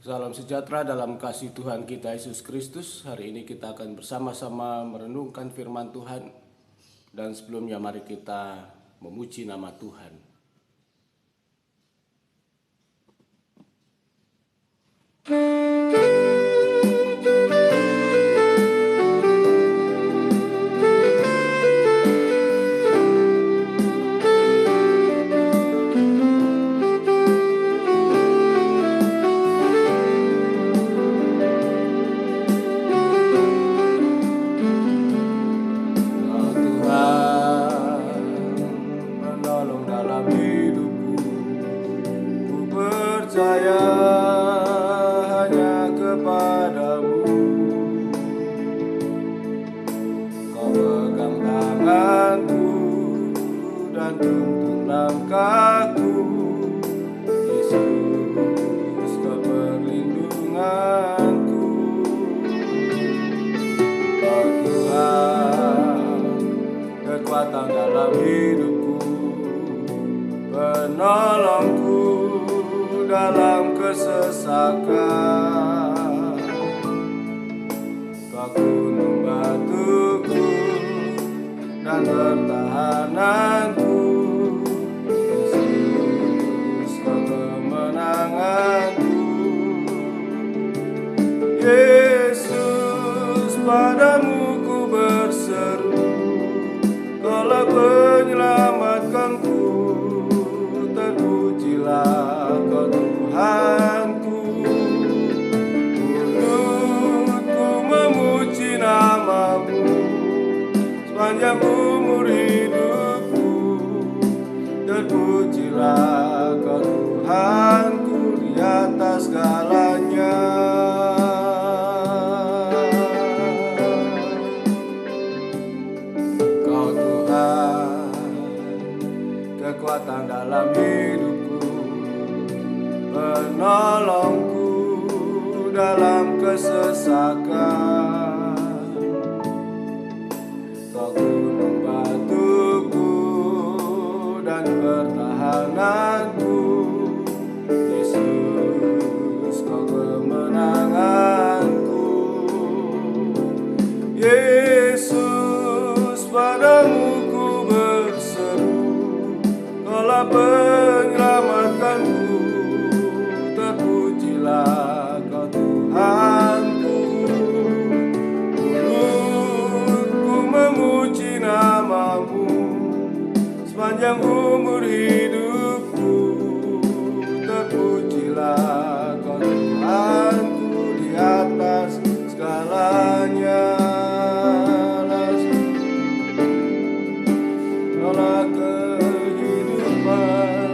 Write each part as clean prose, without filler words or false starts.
Salam sejahtera dalam kasih Tuhan kita Yesus Kristus. Hari ini kita akan bersama-sama merenungkan firman Tuhan. Dan sebelumnya mari kita memuji nama Tuhan. Percaya hanya kepadamu, Kau pegang tanganku dan tuntun langkahku. Yesus, Kau perlindunganku. Kau Tuhan, kekuatan dalam hidupku, penolongku dalam kesesakan. Kau gunung batuku dan pertahananku. Yesus, Kau kemenanganku. Yesus, padamu ku berseru, Kaulah penyelamatkanku. Terpujilah Kau Tuhanku. Mulutku memuji namamu sepanjang umur hidupku. Terpujilah Kau Tuhanku di atas segalanya. Kau Tuhan, kekuatan dalam hidupku, penolongku dalam kesesakan. Kau gunung batuku dan pertahananku. Yesus, Kau kemenanganku. Yesus, padamu ku berseru, Kaulah penyelamatkanku. Terpujilah Kau Tuhanku. Mulutku memuji namamu sepanjang umur hidupku. Terpujilah Kau Tuhanku di atas segalanya. Kaulah kehidupan,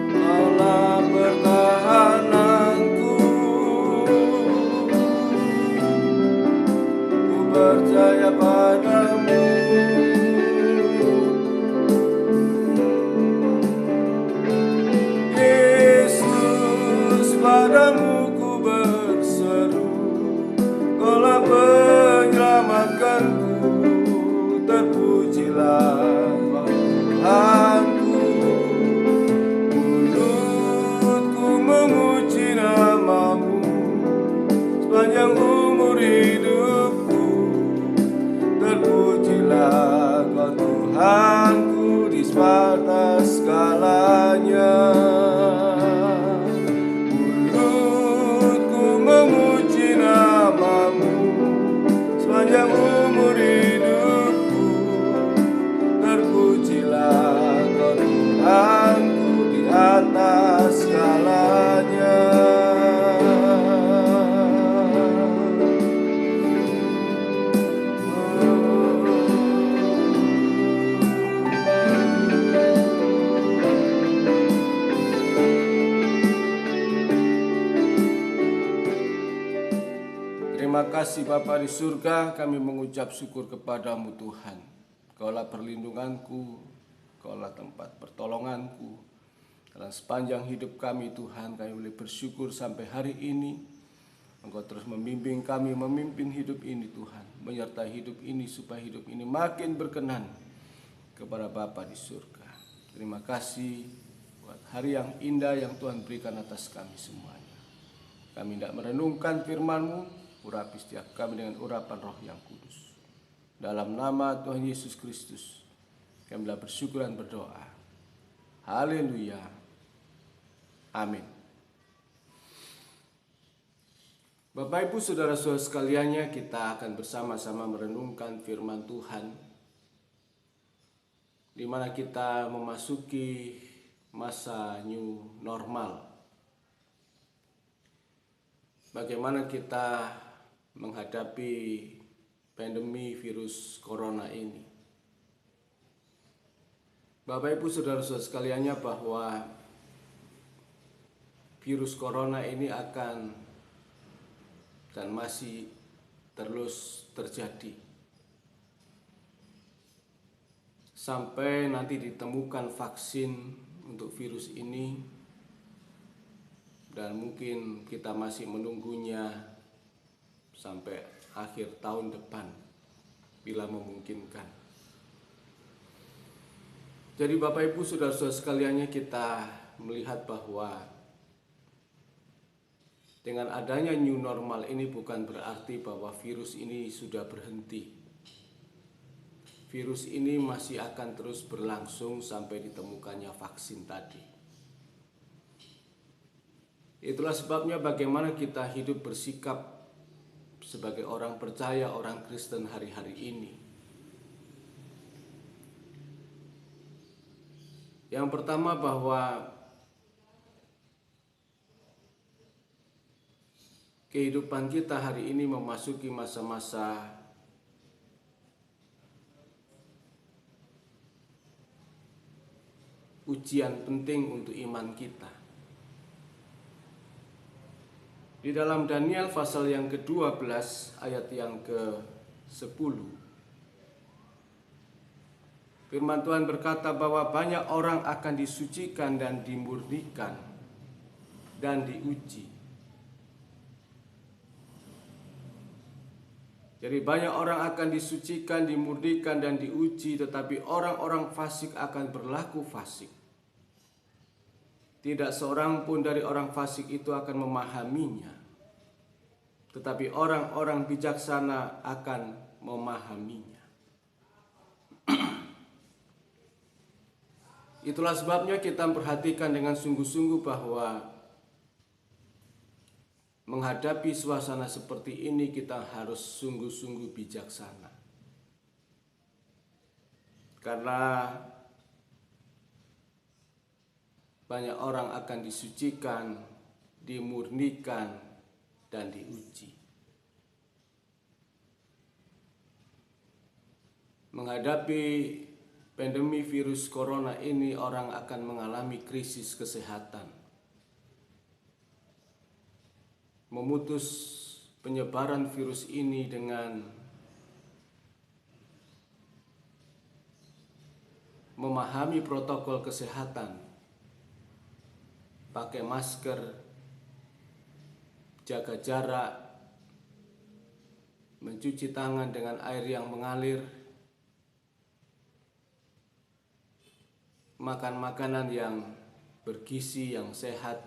Kaulah pertahananku. Ku percaya padamu. Yesus, padamu ku berseru, Kaulah penyelamatkanku. Terpujilah Kau Tuhanku. Mulutku memuji namamu sepanjang umur hidupku. Terpujilah Kau Tuhanku di atas segalanya. Mulutku memuji namamu sepanjang umur hidupku. Terpujilah Kau Tuhanku di atas segalanya. Terima kasih Bapa di surga, kami mengucap syukur kepadamu Tuhan. Kaulah perlindunganku, Kaulah tempat pertolonganku. Dalam sepanjang hidup kami Tuhan, kami boleh bersyukur sampai hari ini. Engkau terus membimbing kami, memimpin hidup ini Tuhan. Menyertai hidup ini supaya hidup ini makin berkenan kepada Bapa di surga. Terima kasih buat hari yang indah yang Tuhan berikan atas kami semuanya. Kami hendak merenungkan firman-Mu, urapi setiap kami dengan urapan Roh yang kudus. Dalam nama Tuhan Yesus Kristus, kami telah bersyukur dan berdoa. Haleluya. Amin. Bapak Ibu Saudara-saudara sekaliannya, kita akan bersama-sama merenungkan firman Tuhan, di mana kita memasuki masa new normal. Bagaimana kita menghadapi pandemi virus corona ini. Bapak Ibu Saudara-saudara sekaliannya, bahwa virus corona ini akan dan masih terus terjadi sampai nanti ditemukan vaksin untuk virus ini, dan mungkin kita masih menunggunya sampai akhir tahun depan bila memungkinkan. Jadi Bapak Ibu Saudara-saudara sekaliannya, kita melihat bahwa dengan adanya new normal ini bukan berarti bahwa virus ini sudah berhenti. Virus ini masih akan terus berlangsung sampai ditemukannya vaksin tadi. Itulah sebabnya bagaimana kita hidup bersikap sebagai orang percaya, orang Kristen hari-hari ini. Yang pertama, bahwa kehidupan kita hari ini memasuki masa-masa ujian penting untuk iman kita. Di dalam Daniel pasal yang ke-12 ayat yang ke-10, firman Tuhan berkata bahwa banyak orang akan disucikan dan dimurnikan dan diuji. Jadi banyak orang akan disucikan, dimurnikan dan diuji, tetapi orang-orang fasik akan berlaku fasik. Tidak seorang pun dari orang fasik itu akan memahaminya, tetapi orang-orang bijaksana akan memahaminya. Itulah sebabnya kita perhatikan dengan sungguh-sungguh bahwa menghadapi suasana seperti ini kita harus sungguh-sungguh bijaksana. Karena banyak orang akan disucikan, dimurnikan, dan diuji. Menghadapi pandemi virus corona ini, orang akan mengalami krisis kesehatan. Memutus penyebaran virus ini dengan memahami protokol kesehatan, pakai masker, jaga jarak, mencuci tangan dengan air yang mengalir, makan makanan yang bergizi, yang sehat,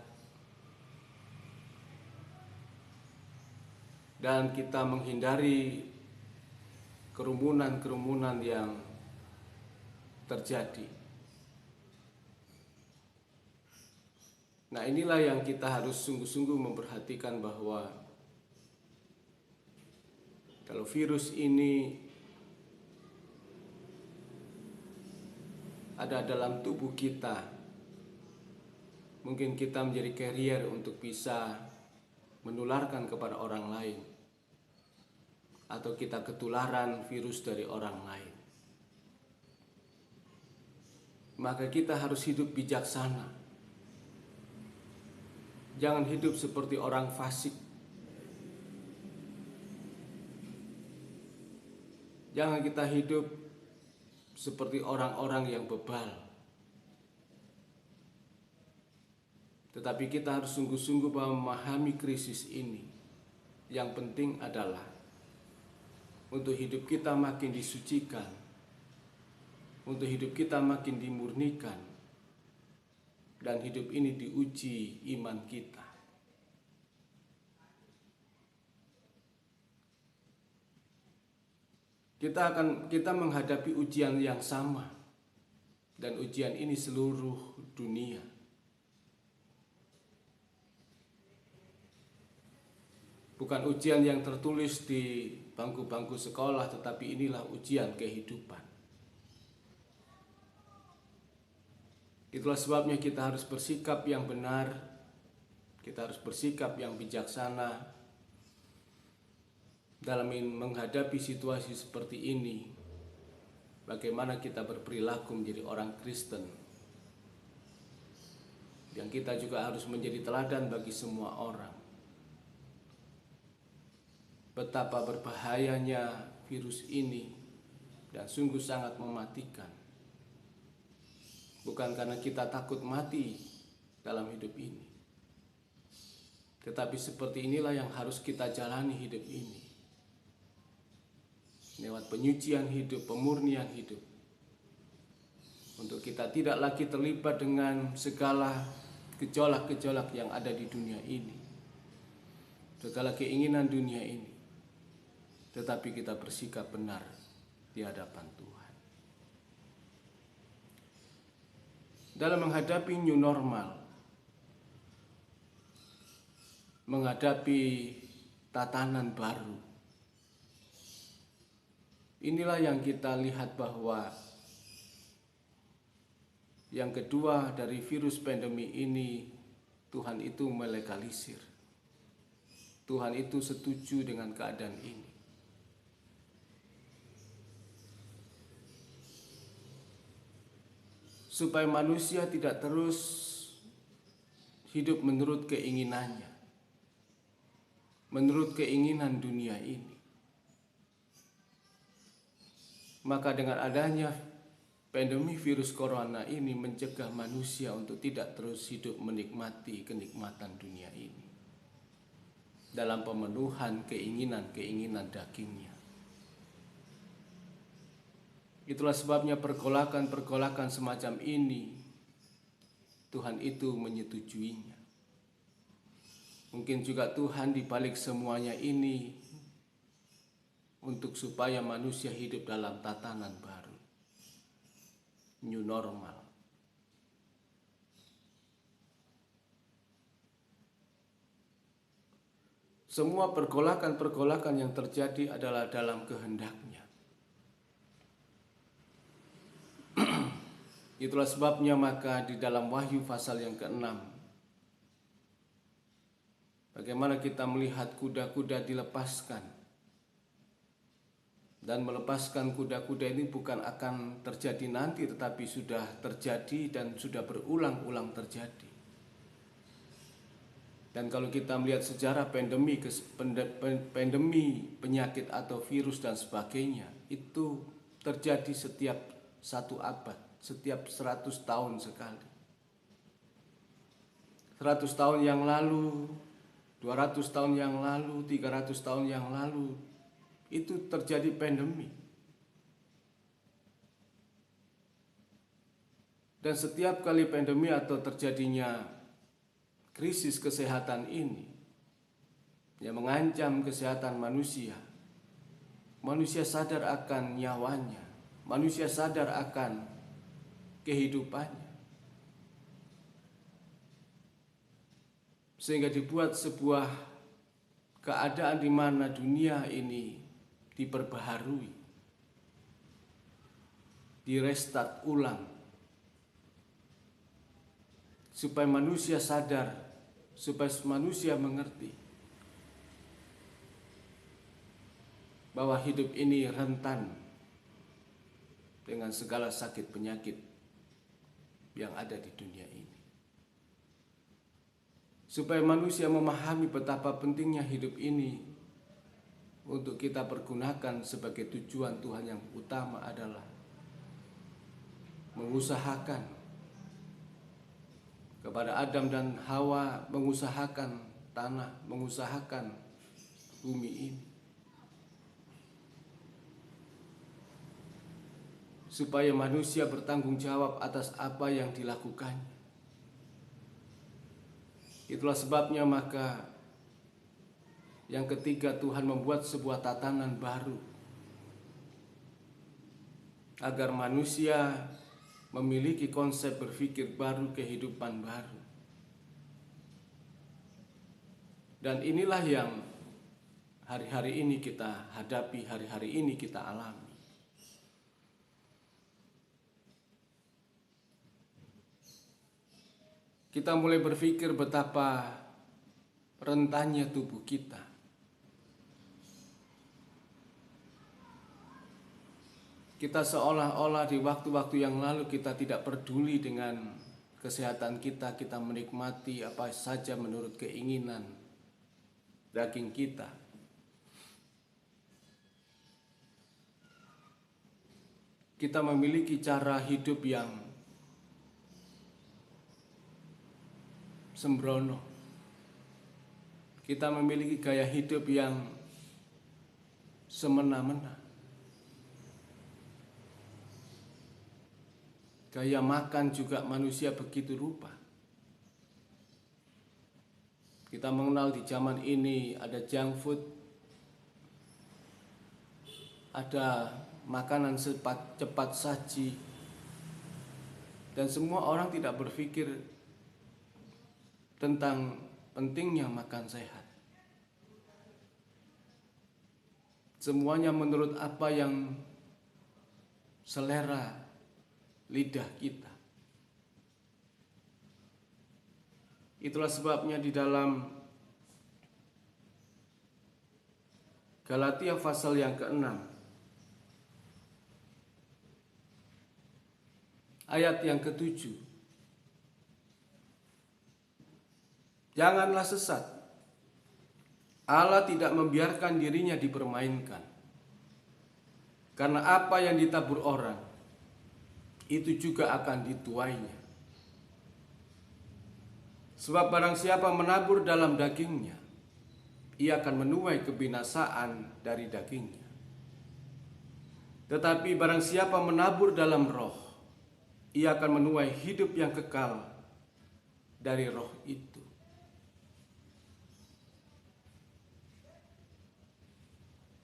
dan kita menghindari kerumunan-kerumunan yang terjadi. Nah, inilah yang kita harus sungguh-sungguh memperhatikan, bahwa kalau virus ini ada dalam tubuh kita, mungkin kita menjadi carrier untuk bisa menularkan kepada orang lain, atau kita ketularan virus dari orang lain. Maka kita harus hidup bijaksana. Jangan hidup seperti orang fasik. Jangan kita hidup seperti orang-orang yang bebal. Tetapi kita harus sungguh-sungguh memahami krisis ini. Yang penting adalah untuk hidup kita makin disucikan, untuk hidup kita makin dimurnikan dan hidup ini diuji iman kita. Kita menghadapi ujian yang sama, dan ujian ini seluruh dunia. Bukan ujian yang tertulis di bangku-bangku sekolah, tetapi inilah ujian kehidupan. Itulah sebabnya kita harus bersikap yang benar, kita harus bersikap yang bijaksana dalam menghadapi situasi seperti ini. Bagaimana kita berperilaku menjadi orang Kristen, yang kita juga harus menjadi teladan bagi semua orang. Betapa berbahayanya virus ini dan sungguh sangat mematikan. Bukan karena kita takut mati dalam hidup ini, tetapi seperti inilah yang harus kita jalani hidup ini. Lewat penyucian hidup, pemurnian hidup, untuk kita tidak lagi terlibat dengan segala gejolak-gejolak yang ada di dunia ini, segala keinginan dunia ini, tetapi kita bersikap benar di hadapan Tuhan. Dalam menghadapi new normal, menghadapi tatanan baru, inilah yang kita lihat bahwa yang kedua dari virus pandemi ini, Tuhan itu melegalisir. Tuhan itu setuju dengan keadaan ini. Supaya manusia tidak terus hidup menurut keinginannya, menurut keinginan dunia ini. Maka dengan adanya pandemi virus corona ini mencegah manusia untuk tidak terus hidup menikmati kenikmatan dunia ini dalam pemenuhan keinginan-keinginan dagingnya. Itulah sebabnya pergolakan-pergolakan semacam ini Tuhan itu menyetujuinya. Mungkin juga Tuhan di balik semuanya ini untuk supaya manusia hidup dalam tatanan baru, new normal. Semua pergolakan-pergolakan yang terjadi adalah dalam kehendak-Nya. Itulah sebabnya maka di dalam Wahyu pasal yang ke-6, bagaimana kita melihat kuda-kuda dilepaskan. Dan melepaskan kuda-kuda ini bukan akan terjadi nanti, tetapi sudah terjadi dan sudah berulang-ulang terjadi. Dan kalau kita melihat sejarah pandemi, penyakit atau virus dan sebagainya, itu terjadi setiap 1 abad, setiap 100 tahun sekali. 100 tahun yang lalu, 200 tahun yang lalu, 300 tahun yang lalu, itu terjadi pandemi. Dan setiap kali pandemi atau terjadinya krisis kesehatan ini yang mengancam kesehatan manusia, manusia sadar akan nyawanya, manusia sadar akan kehidupannya, sehingga dibuat sebuah keadaan di mana dunia ini diperbaharui, direstart ulang, supaya manusia sadar, supaya manusia mengerti bahwa hidup ini rentan dengan segala sakit penyakit yang ada di dunia ini. Supaya manusia memahami betapa pentingnya hidup ini untuk kita pergunakan sebagai tujuan Tuhan yang utama adalah mengusahakan kepada Adam dan Hawa, mengusahakan tanah, mengusahakan bumi ini, supaya manusia bertanggung jawab atas apa yang dilakukannya. Itulah sebabnya maka yang ketiga, Tuhan membuat sebuah tatanan baru agar manusia memiliki konsep berpikir baru, kehidupan baru. Dan inilah yang hari-hari ini kita hadapi, hari-hari ini kita alami. Kita mulai berpikir betapa rentannya tubuh kita. Kita seolah-olah di waktu-waktu yang lalu kita tidak peduli dengan kesehatan kita, kita menikmati apa saja menurut keinginan daging kita. Kita memiliki cara hidup yang sembrono. Kita memiliki gaya hidup yang semena-mena. Gaya makan juga manusia begitu rupa. Kita mengenal di zaman ini ada junk food, ada makanan cepat saji, dan semua orang tidak berpikir tentang pentingnya makan sehat. Semuanya menurut apa yang selera lidah kita. Itulah sebabnya di dalam Galatia pasal yang ke-6 ayat yang ke-7, janganlah sesat. Allah tidak membiarkan dirinya dipermainkan. Karena apa yang ditabur orang itu juga akan dituainya. Sebab barang siapa menabur dalam dagingnya, ia akan menuai kebinasaan dari dagingnya. Tetapi barang siapa menabur dalam roh, ia akan menuai hidup yang kekal dari roh itu.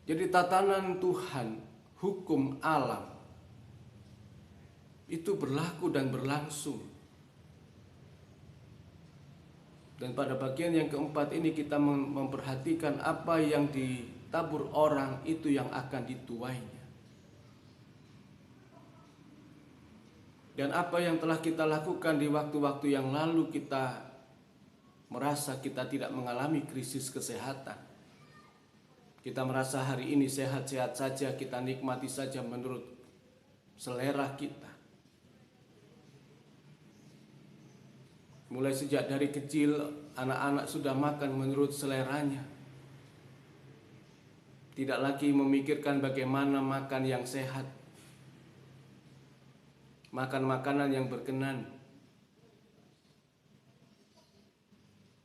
Jadi tatanan Tuhan, hukum alam, itu berlaku dan berlangsung. Dan pada bagian yang keempat ini kita memperhatikan apa yang ditabur orang itu yang akan dituainya. Dan apa yang telah kita lakukan di waktu-waktu yang lalu, kita merasa kita tidak mengalami krisis kesehatan. Kita merasa hari ini sehat-sehat saja, kita nikmati saja menurut selera kita. Mulai sejak dari kecil, anak-anak sudah makan menurut seleranya. Tidak lagi memikirkan bagaimana makan yang sehat, makan makanan yang berkenan.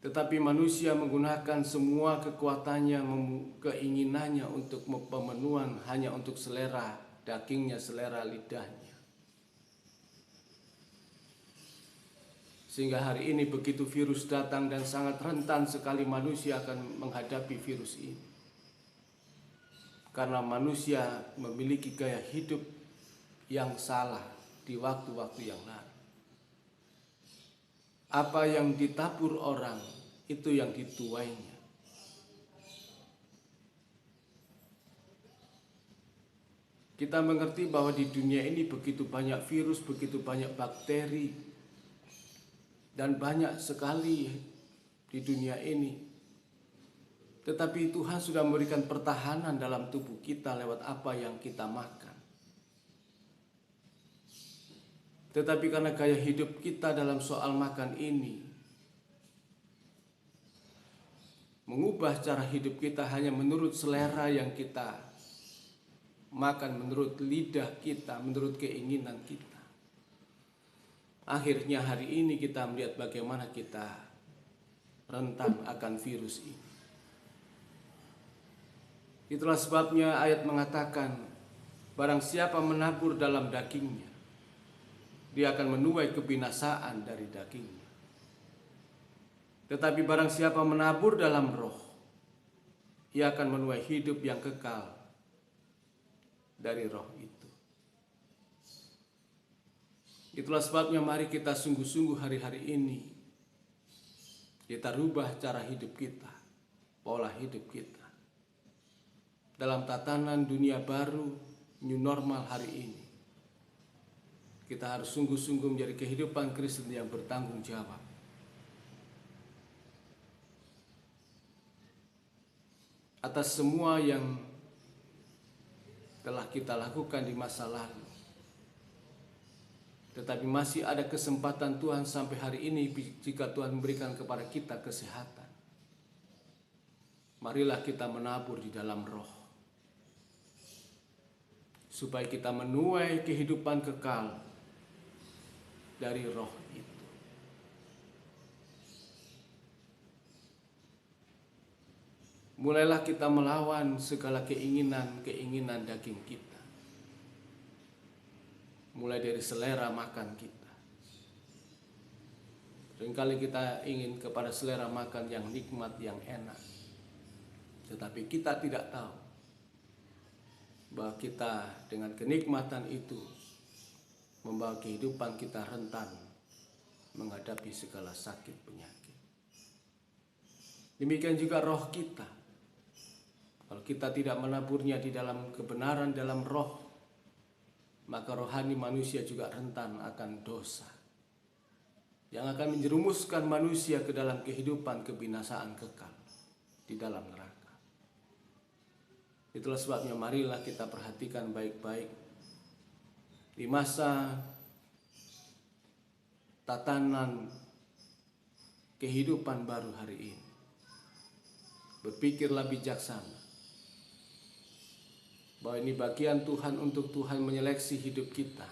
Tetapi manusia menggunakan semua kekuatannya, keinginannya untuk pemenuhan hanya untuk selera dagingnya, selera lidahnya. Sehingga hari ini begitu virus datang dan sangat rentan sekali manusia akan menghadapi virus ini. Karena manusia memiliki gaya hidup yang salah di waktu-waktu yang lalu. Apa yang ditabur orang itu yang dituainya. Kita mengerti bahwa di dunia ini begitu banyak virus, begitu banyak bakteri, dan banyak sekali di dunia ini. Tetapi Tuhan sudah memberikan pertahanan dalam tubuh kita lewat apa yang kita makan. Tetapi karena gaya hidup kita dalam soal makan ini mengubah cara hidup kita hanya menurut selera yang kita makan, menurut lidah kita, menurut keinginan kita. Akhirnya hari ini kita melihat bagaimana kita rentan akan virus ini. Itulah sebabnya ayat mengatakan, Barang siapa menabur dalam dagingnya, dia akan menuai kebinasaan dari dagingnya. Tetapi barang siapa menabur dalam roh, ia akan menuai hidup yang kekal dari roh itu. Itulah sebabnya mari kita sungguh-sungguh hari-hari ini kita rubah cara hidup kita, pola hidup kita. Dalam tatanan dunia baru, new normal hari ini, kita harus sungguh-sungguh menjadi kehidupan Kristen yang bertanggung jawab. Atas semua yang telah kita lakukan di masa lalu. Tetapi masih ada kesempatan Tuhan sampai hari ini jika Tuhan memberikan kepada kita kesehatan. Marilah kita menabur di dalam roh, supaya kita menuai kehidupan kekal dari roh itu. Mulailah kita melawan segala keinginan daging kita. Mulai dari selera makan kita. Seringkali kita ingin kepada selera makan yang nikmat, yang enak. Tetapi kita tidak tahu bahwa kita dengan kenikmatan itu membawa kehidupan kita rentan menghadapi segala sakit penyakit. Demikian juga roh kita. Kalau kita tidak menaburnya di dalam kebenaran, dalam roh, maka rohani manusia juga rentan akan dosa yang akan menjerumuskan manusia ke dalam kehidupan kebinasaan kekal di dalam neraka. Itulah sebabnya marilah kita perhatikan baik-baik di masa tatanan kehidupan baru hari ini. Berpikirlah bijaksana bahwa ini bagian Tuhan untuk Tuhan menyeleksi hidup kita,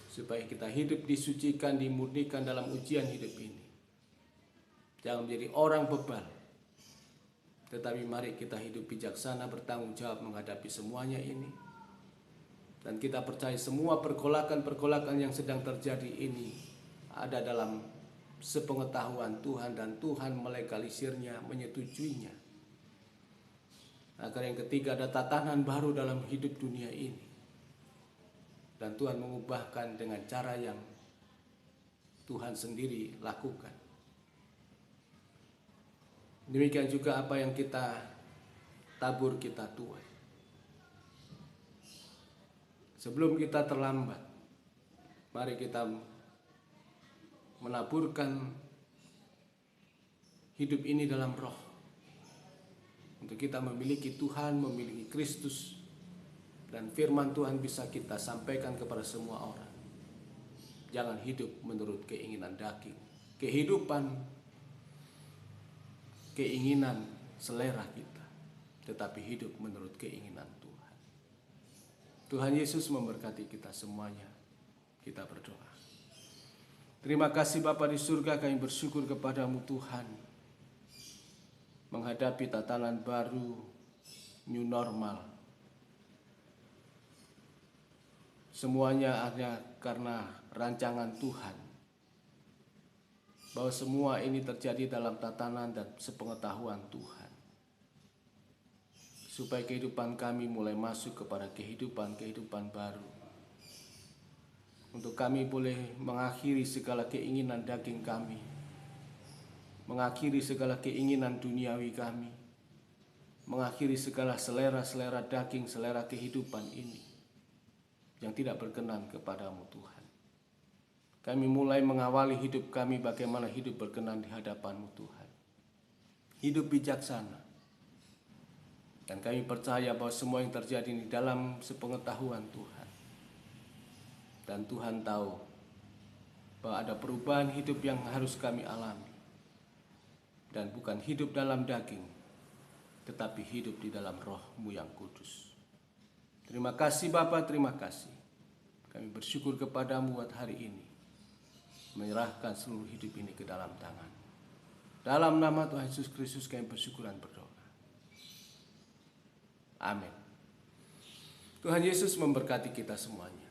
supaya kita hidup disucikan, dimurnikan dalam ujian hidup ini. Jangan menjadi orang bebal, tetapi mari kita hidup bijaksana, bertanggung jawab menghadapi semuanya ini. Dan kita percaya semua pergolakan-pergolakan yang sedang terjadi ini ada dalam sepengetahuan Tuhan, dan Tuhan melegalisirnya, menyetujuinya. Agar yang ketiga ada tatanan baru dalam hidup dunia ini. Dan Tuhan mengubahkan dengan cara yang Tuhan sendiri lakukan. Demikian juga apa yang kita tabur, kita tuai. Sebelum kita terlambat, mari kita menaburkan hidup ini dalam roh. Untuk kita memiliki Tuhan, memiliki Kristus, dan firman Tuhan bisa kita sampaikan kepada semua orang. Jangan hidup menurut keinginan daging, kehidupan, keinginan selera kita, tetapi hidup menurut keinginan Tuhan. Tuhan Yesus memberkati kita semuanya. Kita berdoa. Terima kasih Bapa di surga, kami bersyukur kepadamu Tuhan, menghadapi tatanan baru, new normal. Semuanya ada karena rancangan Tuhan, bahwa semua ini terjadi dalam tatanan dan sepengetahuan Tuhan, supaya kehidupan kami mulai masuk kepada kehidupan baru. Untuk kami boleh mengakhiri segala keinginan daging kami, mengakhiri segala keinginan duniawi kami, mengakhiri segala selera-selera daging, selera kehidupan ini yang tidak berkenan kepadamu Tuhan. Kami mulai mengawali hidup kami bagaimana hidup berkenan di hadapanmu Tuhan. Hidup bijaksana. Dan kami percaya bahwa semua yang terjadi di dalam sepengetahuan Tuhan. Dan Tuhan tahu bahwa ada perubahan hidup yang harus kami alami. Dan bukan hidup dalam daging, tetapi hidup di dalam roh-Mu yang kudus. Terima kasih Bapa, terima kasih. Kami bersyukur kepadamu buat hari ini, menyerahkan seluruh hidup ini ke dalam tangan. Dalam nama Tuhan Yesus Kristus kami bersyukur dan berdoa. Amin. Tuhan Yesus memberkati kita semuanya.